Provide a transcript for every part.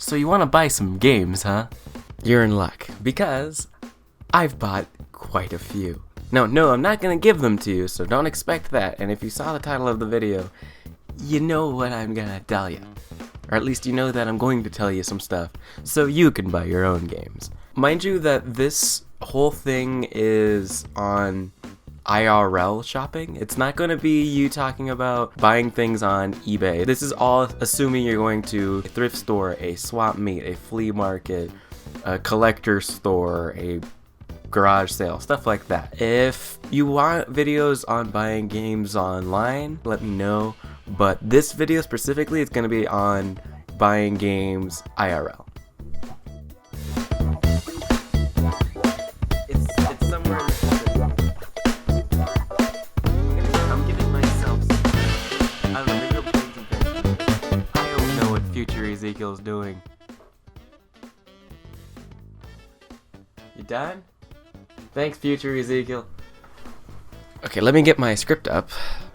So you want to buy some games, huh? You're in luck, because I've bought quite a few. No, I'm not gonna give them to you, so don't expect that. And if you saw the title of the video, you know what I'm gonna tell you. Or at least you know that I'm going to tell you some stuff, so you can buy your own games. Mind you that this whole thing is on IRL shopping. It's not going to be you talking about buying things on eBay. This is all assuming you're going to a thrift store, a swap meet, a flea market, a collector store, a garage sale, stuff like that. If you want videos on buying games online, let me know. But this video specifically is going to be on buying games IRL. It's somewhere in the I'm giving myself I don't know, maybe I'm playing some things. I don't know what future Ezekiel's doing. You done? Thanks, future Ezekiel. Okay, let me get my script up.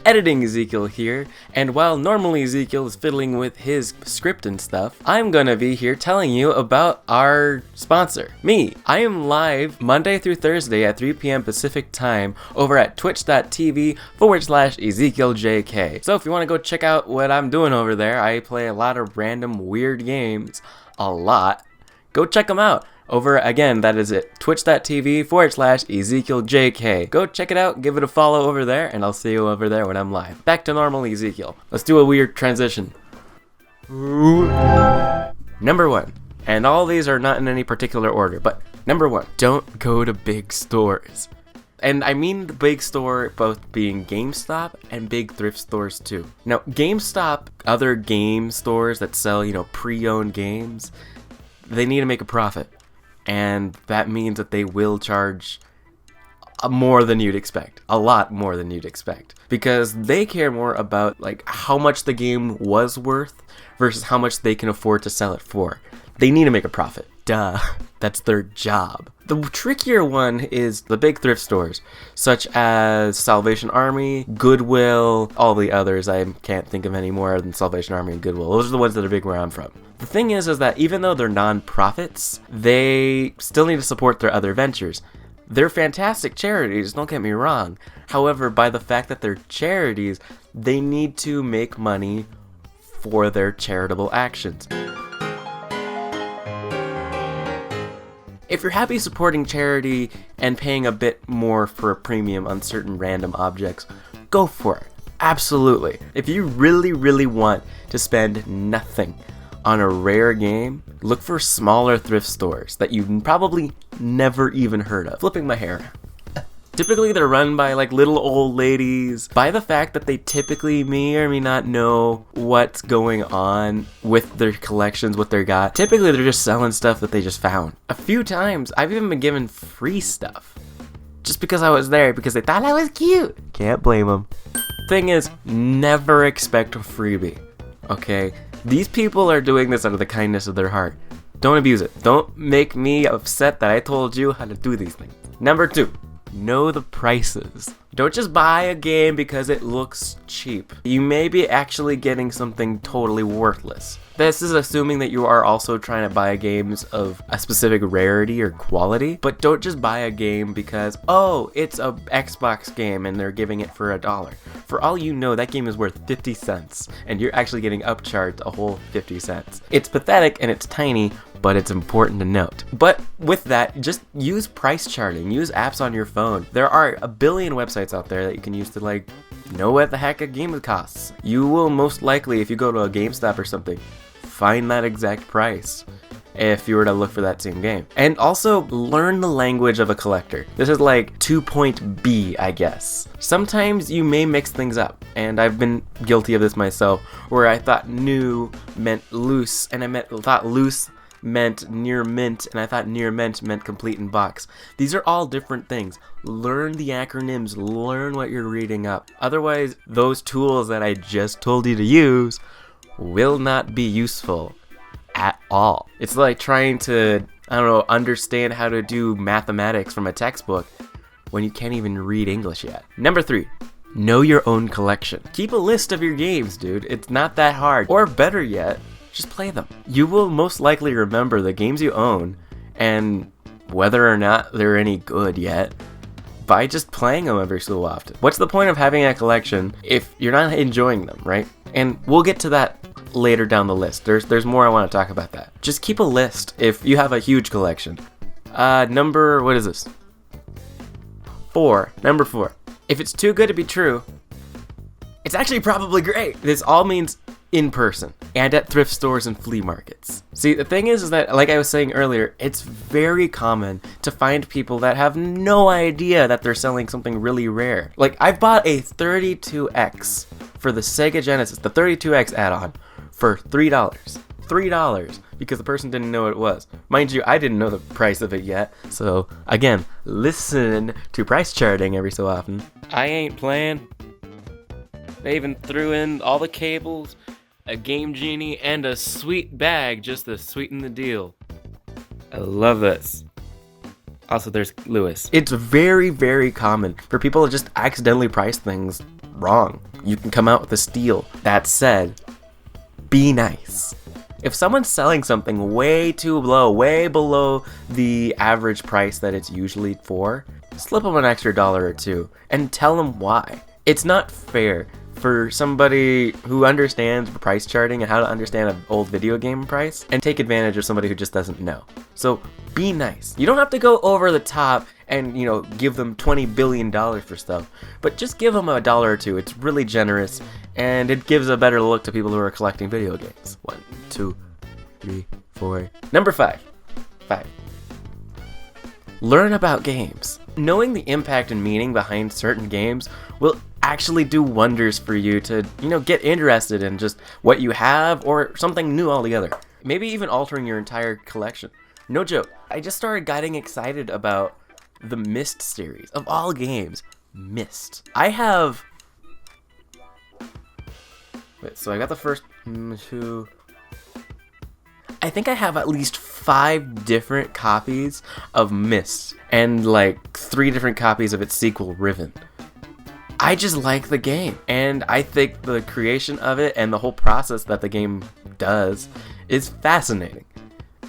Editing Ezekiel here, and while normally Ezekiel is fiddling with his script and stuff, I'm gonna be here telling you about our sponsor, me. I am live Monday through Thursday at 3 p.m. Pacific time over at twitch.tv/EzekielJK. So if you want to go check out what I'm doing over there, I play a lot of random weird games, a lot. Go check them out. Over again, that is it, twitch.tv/EzekielJK. Go check it out, give it a follow over there, and I'll see you over there when I'm live. Back to normal Ezekiel. Let's do a weird transition. Number 1, and all these are not in any particular order, but number 1, don't go to big stores. And I mean the big store both being GameStop and big thrift stores too. Now, GameStop, other game stores that sell, pre-owned games, they need to make a profit. And that means that they will charge more than you'd expect. A lot more than you'd expect. Because they care more about how much the game was worth versus how much they can afford to sell it for. They need to make a profit. Duh. That's their job. The trickier one is the big thrift stores, such as Salvation Army, Goodwill, all the others. I can't think of any more than Salvation Army and Goodwill. Those are the ones that are big where I'm from. The thing is that even though they're non-profits, they still need to support their other ventures. They're fantastic charities, don't get me wrong. However, by the fact that they're charities, they need to make money for their charitable actions. If you're happy supporting charity and paying a bit more for a premium on certain random objects, go for it. Absolutely. If you really, really want to spend nothing on a rare game, look for smaller thrift stores that you've probably never even heard of. Flipping my hair. Typically they're run by little old ladies. By the fact that they typically may or may not know what's going on with their collections, what they got. Typically they're just selling stuff that they just found. A few times I've even been given free stuff. Just because I was there, because they thought I was cute. Can't blame them. Thing is, never expect a freebie. Okay? These people are doing this out of the kindness of their heart. Don't abuse it. Don't make me upset that I told you how to do these things. Number 2. Know the prices. Don't just buy a game because it looks cheap. You may be actually getting something totally worthless. This is assuming that you are also trying to buy games of a specific rarity or quality, but don't just buy a game because, oh, it's a Xbox game and they're giving it for $1. For all you know, that game is worth 50 cents and you're actually getting upcharged a whole 50 cents. It's pathetic and it's tiny, but it's important to note. But with that, just use price charting, use apps on your phone. There are a billion websites out there that you can use to know what the heck a game costs. You will most likely, if you go to a GameStop or something, find that exact price if you were to look for that same game. And also, learn the language of a collector. This is 2.B, I guess. Sometimes you may mix things up, and I've been guilty of this myself, where I thought new meant loose, and thought loose meant near mint, and I thought near mint meant complete in box. These are all different things. Learn the acronyms, learn what you're reading up. Otherwise, those tools that I just told you to use will not be useful at all. It's like trying to, understand how to do mathematics from a textbook when you can't even read English yet. Number 3. Know your own collection. Keep a list of your games, dude. It's not that hard. Or better yet, just play them. You will most likely remember the games you own and whether or not they're any good yet by just playing them every so often. What's the point of having a collection if you're not enjoying them, right? And we'll get to that later down the list. There's more I want to talk about that. Just keep a list if you have a huge collection. What is this? Number 4. If it's too good to be true, it's actually probably great. This all means in person and at thrift stores and flea markets. See, the thing is that, like I was saying earlier, it's very common to find people that have no idea that they're selling something really rare. Like, I've bought a 32X for the Sega Genesis, the 32X add-on, for $3. $3 because the person didn't know what it was. Mind you, I didn't know the price of it yet. So again, listen to price charting every so often. I ain't playing. They even threw in all the cables, a Game Genie, and a sweet bag just to sweeten the deal. I love this. Also, there's Lewis. It's very, very common for people to just accidentally price things wrong. You can come out with a steal. That said, be nice. If someone's selling something way too low, way below the average price that it's usually for, slip them an extra $1 or $2 and tell them why. It's not fair for somebody who understands price charting and how to understand an old video game price and take advantage of somebody who just doesn't know. So be nice. You don't have to go over the top and, give them $20 billion for stuff, but just give them a $1 or $2. It's really generous and it gives a better look to people who are collecting video games. 1, 2, 3, 4. Number 5. Learn about games. Knowing the impact and meaning behind certain games will actually do wonders for you to, get interested in just what you have or something new altogether. Maybe even altering your entire collection. No joke. I just started getting excited about the Myst series. Of all games, Myst. I have... Wait, so I got the first 2... I think I have at least 5 different copies of Myst and 3 different copies of its sequel, Riven. I just like the game, and I think the creation of it and the whole process that the game does is fascinating.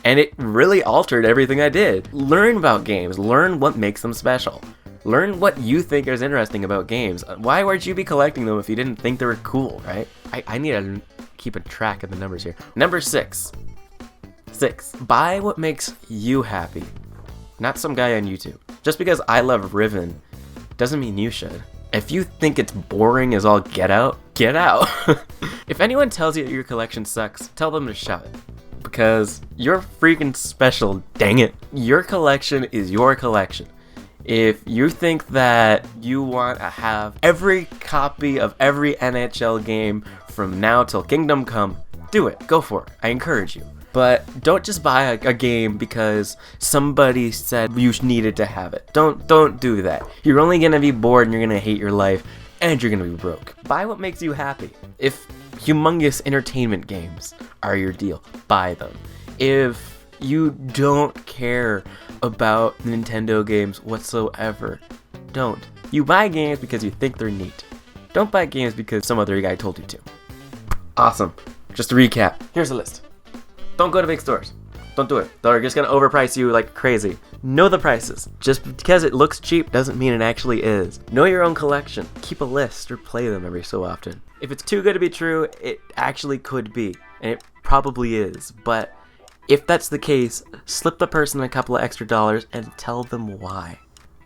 And it really altered everything I did. Learn about games, learn what makes them special. Learn what you think is interesting about games. Why would you be collecting them if you didn't think they were cool, right? I need to keep a track of the numbers here. Number 6. Buy what makes you happy. Not some guy on YouTube. Just because I love Riven doesn't mean you should. If you think it's boring as all get out, get out. If anyone tells you your collection sucks, tell them to shove it. Because you're freaking special, dang it. Your collection is your collection. If you think that you want to have every copy of every NHL game from now till Kingdom Come, do it. Go for it. I encourage you. But don't just buy a game because somebody said you needed to have it. Don't do that. You're only going to be bored and you're going to hate your life and you're going to be broke. Buy what makes you happy. If humongous entertainment games are your deal, buy them. If you don't care about Nintendo games whatsoever, don't. You buy games because you think they're neat. Don't buy games because some other guy told you to. Awesome. Just to recap, here's a list. Don't go to big stores. Don't do it. They're just going to overprice you like crazy. Know the prices. Just because it looks cheap doesn't mean it actually is. Know your own collection. Keep a list or play them every so often. If it's too good to be true, it actually could be. And it probably is. But if that's the case, slip the person a couple of extra dollars and tell them why.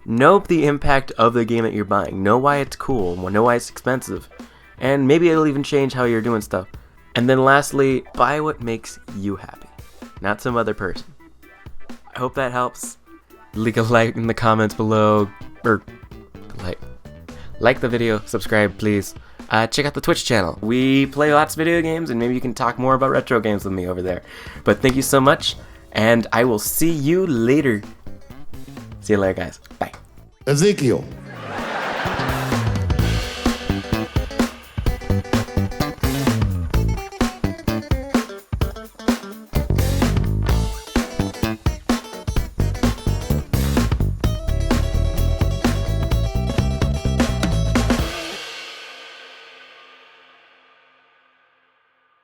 Know the impact of the game that you're buying. Know why it's cool. Know why it's expensive. And maybe it'll even change how you're doing stuff. And then lastly, buy what makes you happy, not some other person. I hope that helps. Leave a like in the comments below, or like the video, subscribe please. Check out the Twitch channel. We play lots of video games and maybe you can talk more about retro games with me over there. But thank you so much, and I will see you later. See you later, guys. Bye. Ezekiel.